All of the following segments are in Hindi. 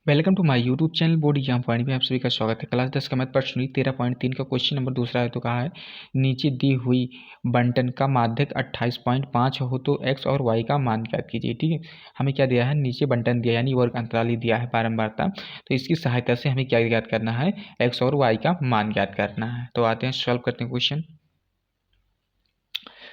Welcome to my YouTube channel board exam point में आप सभी का स्वागत है। क्लास 10 का मैथ पार्ट सुनी 13.3 का क्वेश्चन नंबर दूसरा है। तो कहा है नीचे दी हुई बंटन का माध्यक 28.5 हो तो x और y का मान ज्ञात कीजिए। ठीक है, हमें क्या दिया है, नीचे बंटन दिया यानी वर्ग अंतराल ही दिया है बारंबारता। तो इसकी सहायता से हमें क्या ज्ञात करना है, x और y का मान ज्ञात करना है। तो आते हैं सॉल्व करते हैं क्वेश्चन।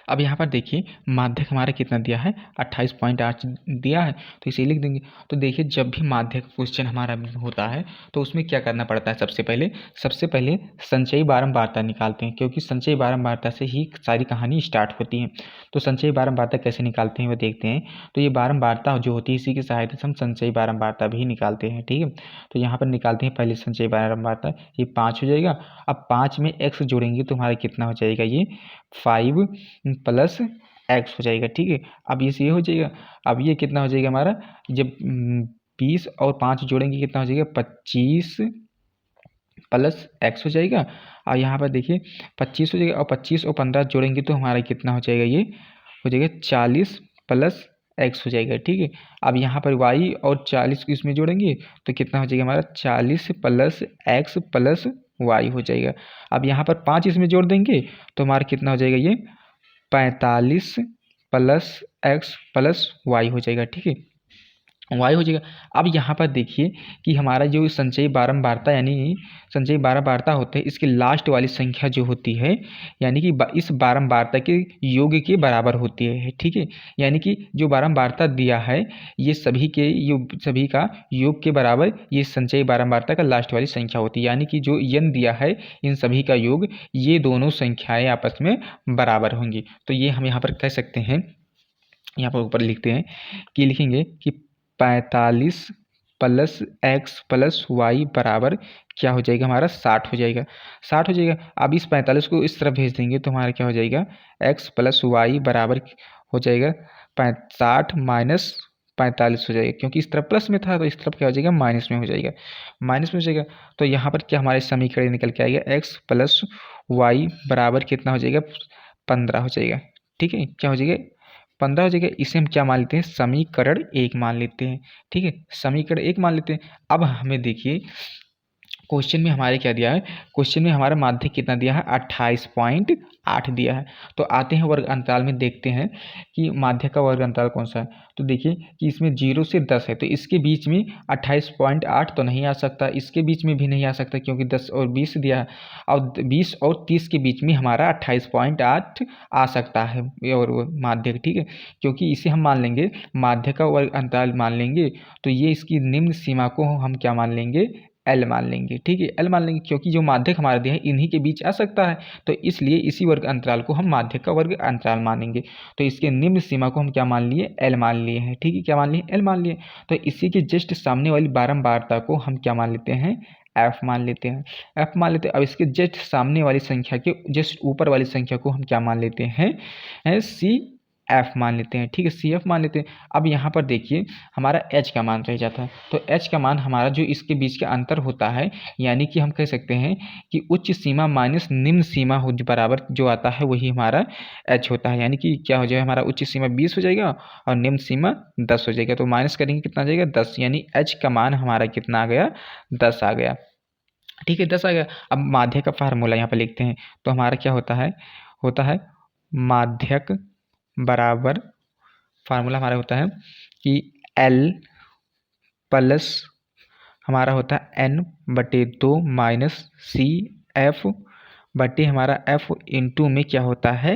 अब यहाँ पर देखिए माध्यक हमारा कितना दिया है, 28.8 दिया है, तो इसे लिख देंगे। तो देखिए जब भी माध्यक क्वेश्चन हमारा होता है तो उसमें क्या करना पड़ता है, सबसे पहले संचयी बारंबारता निकालते हैं, क्योंकि संचयी बारंबारता से ही सारी कहानी स्टार्ट होती है। तो संचयी बारंबारता कैसे निकालते हैं वो देखते हैं। तो ये बारंबारता जो होती है इसी की सहायता से हम संचयी बारंबारता भी निकालते हैं। ठीक है, तो यहाँ पर निकालते हैं पहले संचयी बारंबारता, ये 5 हो जाएगा। अब 5 में x जोड़ेंगे तो हमारा कितना हो जाएगा, ये 5 प्लस एक्स हो जाएगा। ठीक है, अब ये हो जाएगा। अब ये कितना हो जाएगा हमारा, जब 20 और 5 जोड़ेंगे कितना हो जाएगा, 25 प्लस एक्स हो जाएगा। और यहाँ पर देखिए 25 हो जाएगा, और 25 और 15 जोड़ेंगे तो हमारा कितना हो जाएगा, ये हो जाएगा 40 प्लस एक्स हो जाएगा। ठीक है, अब यहाँ पर y और 40 को इसमें जोड़ेंगे तो कितना हो जाएगा हमारा, 40 प्लस एक्स प्लस y हो जाएगा। अब यहाँ पर 5 इसमें जोड़ देंगे तो हमारा कितना हो जाएगा, ये 45 प्लस एक्स प्लस वाई हो जाएगा। ठीक है, वाई हो जाएगा। अब यहाँ पर देखिए कि हमारा जो संचयी बारंबारता यानी संचयी बारंबारता होते हैं, इसकी लास्ट वाली संख्या जो होती है यानी कि इस बारंबारता के योग के बराबर होती है। ठीक है, यानी कि जो बारंबारता दिया है ये सभी का योग के बराबर ये संचयी बारंबारता का लास्ट वाली संख्या होती है। यानी कि जो n दिया है इन सभी का योग, ये दोनों संख्याएं आपस में बराबर होंगी। तो ये हम यहाँ पर कह सकते हैं, यहाँ पर ऊपर लिखते हैं कि लिखेंगे कि 45 प्लस एक्स प्लस वाई बराबर क्या हो जाएगा हमारा, 60 हो जाएगा। 60 हो जाएगा। अब इस 45 को इस तरफ भेज देंगे तो हमारा क्या हो जाएगा, एक्स प्लस वाई बराबर हो जाएगा 60 माइनस 45 हो जाएगा, क्योंकि इस तरफ प्लस में था तो इस तरफ क्या हो जाएगा, माइनस में हो जाएगा, माइनस में हो जाएगा। तो यहाँ पर क्या हमारे समीकरण निकल के आएगा, एक्स प्लस वाई बराबर कितना हो जाएगा, 15 हो जाएगा। ठीक है, क्या हो जाएगा, 15 हो जाएगा। इसे हम क्या मान लेते हैं, समीकरण 1 मान लेते हैं। ठीक है, समीकरण 1 मान लेते हैं। अब हमें देखिए क्वेश्चन में हमारे क्या दिया है, क्वेश्चन में हमारा माध्यक कितना दिया है, 28.8 दिया है। तो आते हैं वर्ग अंतराल में, देखते हैं कि माध्यक का वर्ग अंतराल कौन सा है। तो देखिए कि इसमें 0 से 10 है, तो इसके बीच में 28.8 तो नहीं आ सकता, इसके बीच में भी नहीं आ सकता क्योंकि 10 और 20 दिया है, और 20 और 30 के बीच में हमारा 28.8 आ सकता है और माध्यक। ठीक है, क्योंकि इसे हम मान लेंगे माध्यक का वर्ग अंतराल मान लेंगे, तो ये इसकी निम्न सीमा को हम क्या मान लेंगे, एल मान लेंगे। ठीक है, एल मान लेंगे, क्योंकि जो माध्यक हमारा दिया है इन्हीं के बीच आ सकता है, तो इसलिए इसी वर्ग अंतराल को हम माध्यक का वर्ग अंतराल मानेंगे। तो इसके निम्न सीमा को हम क्या मान लिए, एल मान लिए हैं। ठीक है, क्या मान लिए, एल मान लिए। तो इसी के जस्ट सामने वाली बारंबारता को हम क्या मान लेते हैं, एफ मान लेते हैं, एफ मान लेते हैं। अब इसके जस्ट सामने वाली संख्या के जस्ट ऊपर वाली संख्या को हम क्या मान लेते हैं, सी एफ मान लेते हैं। ठीक है, सी एफ मान लेते हैं। अब यहाँ पर देखिए हमारा एच का मान रह जाता है, तो एच का मान हमारा जो इसके बीच का अंतर होता है, यानी कि हम कह सकते हैं कि उच्च सीमा माइनस निम्न सीमा हो बराबर जो आता है वही हमारा एच होता है। यानी कि क्या हो जाएगा, हमारा उच्च सीमा 20 हो जाएगा और निम्न सीमा 10 हो जाएगा। तो माइनस करेंगे कितना आ जाएगा, 10, यानी एच का मान हमारा कितना आ गया, 10 आ गया। ठीक है, 10 आ गया। अब माध्यक का फार्मूला यहाँ पर लिखते हैं, तो हमारा क्या होता है माध्यक बराबर, फार्मूला हमारा होता है कि L प्लस हमारा होता है N/2 माइनस सी एफ बटे हमारा F इंटू में क्या होता है,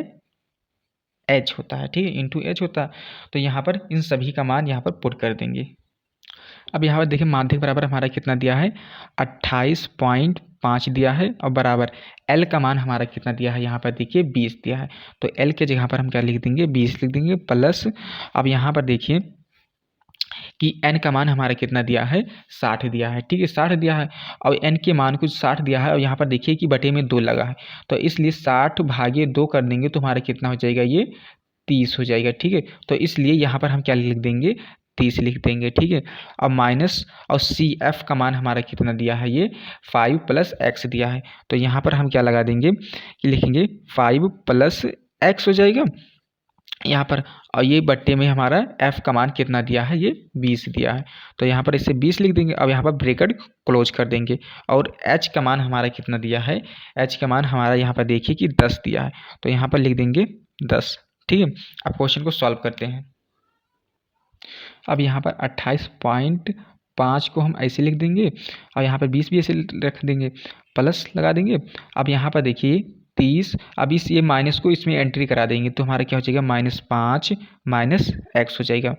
H होता है। ठीक है, इंटू H होता है। तो यहाँ पर इन सभी का मान यहाँ पर पुट कर देंगे। अब यहाँ पर देखिए माध्यक बराबर हमारा कितना दिया है, 28.5 दिया है, और बराबर L का मान हमारा कितना दिया है, यहाँ पर देखिए 20 दिया है। तो L के जगह पर हम क्या लिख देंगे, 20 लिख देंगे, प्लस अब यहाँ पर देखिए कि n का मान हमारा कितना दिया है, 60 दिया है। ठीक है, 60 दिया है, और n के मान को 60 दिया है, और यहाँ पर देखिए कि बटे में 2 लगा है, तो इसलिए 60 भागे 2 कर देंगे तो हमारा कितना हो जाएगा, ये 30 हो जाएगा। ठीक है, तो इसलिए यहाँ पर हम क्या लिख देंगे, 30 लिख देंगे। ठीक है, अब माइनस और सी एफ का मान हमारा कितना दिया है, ये 5 प्लस एक्स दिया है। तो यहाँ पर हम क्या लगा देंगे कि लिखेंगे 5 प्लस एक्स हो जाएगा, यहाँ पर और ये बट्टे में हमारा f का मान कितना दिया है, ये 20 दिया है। तो यहाँ पर इसे 20 लिख देंगे। अब यहाँ पर ब्रैकेट क्लोज कर देंगे और h का मान हमारा कितना दिया है, h का मान हमारा यहाँ पर देखिए कि 10 दिया है। तो यहाँ पर लिख देंगे 10। ठीक है, अब क्वेश्चन को सॉल्व करते हैं। अब यहाँ पर 28.5 को हम ऐसे लिख देंगे और यहाँ पर 20 भी ऐसे रख देंगे, प्लस लगा देंगे। अब यहाँ पर देखिए 30, अब इस ये माइनस को इसमें एंट्री करा देंगे तो हमारा क्या हो जाएगा, -5 माइनस एक्स हो जाएगा,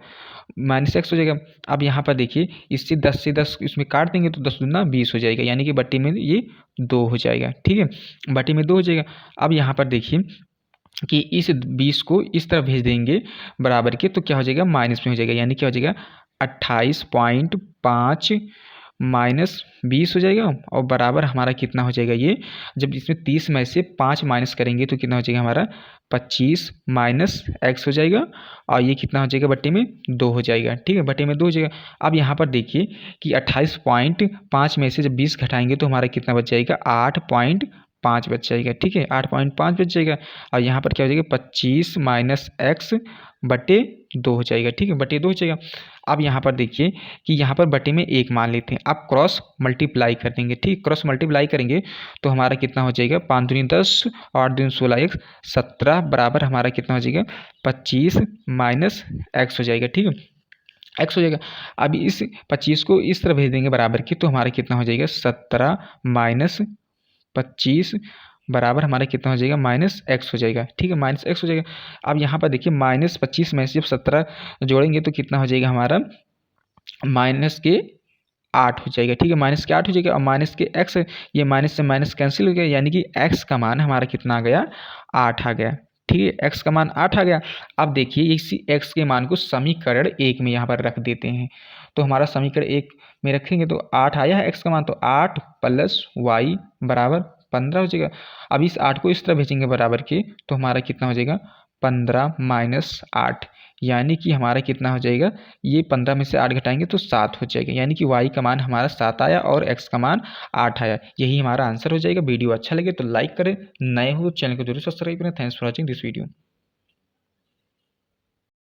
-x हो जाएगा। अब यहाँ पर देखिए इससे 10 से 10 इसमें काट देंगे तो 10 दूना 20 हो जाएगा, यानी कि बट्टी में ये 2 हो जाएगा। ठीक है, बट्टी में 2 हो जाएगा। अब यहाँ पर देखिए कि इस 20 को इस तरफ भेज देंगे बराबर के, तो क्या हो जाएगा, माइनस में हो जाएगा, यानी क्या हो जाएगा 28.5 माइनस 20 हो जाएगा और बराबर हमारा कितना हो जाएगा, ये जब इसमें 30 में से 5 माइनस करेंगे तो कितना हो जाएगा हमारा 25 माइनस एक्स हो जाएगा और ये कितना हो जाएगा, बट्टे में 2 हो जाएगा। ठीक है, बट्टे में 2 हो जाएगा। अब यहाँ पर देखिए कि 28.5 में से जब 20 घटाएंगे तो हमारा कितना बच जाएगा, 8.5 बच जाएगा। ठीक है, 8.5 बच जाएगा और यहाँ पर क्या हो जाएगा, 25 माइनस एक्स बटे 2 हो जाएगा। ठीक है, बटे 2 हो जाएगा। अब यहाँ पर देखिए कि यहाँ पर बटे में 1 मान लेते हैं, अब क्रॉस मल्टीप्लाई कर देंगे। ठीक, क्रॉस मल्टीप्लाई करेंगे तो हमारा कितना हो जाएगा, 5 दूनी 10, 8 दूनी 16, 1 17 बराबर हमारा कितना हो जाएगा, 25 माइनस एक्स हो जाएगा। ठीक है, एक्स हो जाएगा। अब इस 25 को इस तरह भेज देंगे बराबर की, तो हमारा कितना हो जाएगा, 17 माइनस 25 बराबर हमारा कितना हो जाएगा, माइनस एक्स हो जाएगा। ठीक है, माइनस एक्स हो जाएगा। अब यहाँ पर देखिए -25 में से जब 17 जोड़ेंगे तो कितना हो जाएगा हमारा, माइनस के 8 हो जाएगा। ठीक है, माइनस के 8 हो जाएगा और माइनस के एक्स, ये माइनस से माइनस कैंसिल हो गया, यानी कि एक्स का मान हमारा कितना आ गया, 8 आ गया। ठीक है, एक्स का मान 8 आ गया। अब देखिए इसी एक्स के मान को समीकरण 1 में यहाँ पर रख देते हैं, तो हमारा समीकरण 1 में रखेंगे तो 8 आया है एक्स का मान, तो 8 + y बराबर 15 हो जाएगा। अब इस 8 को इस तरह भेजेंगे बराबर के, तो हमारा कितना हो जाएगा, 15 माइनस 8, यानी कि हमारा कितना हो जाएगा, ये 15 में से 8 घटाएंगे तो 7 हो जाएगा, यानी कि y का मान हमारा 7 आया और x का मान 8 आया। यही हमारा आंसर हो जाएगा। वीडियो अच्छा लगे तो लाइक करें, नए हो चैनल को जरूर सब्सक्राइब करें। Thanks for watching this video.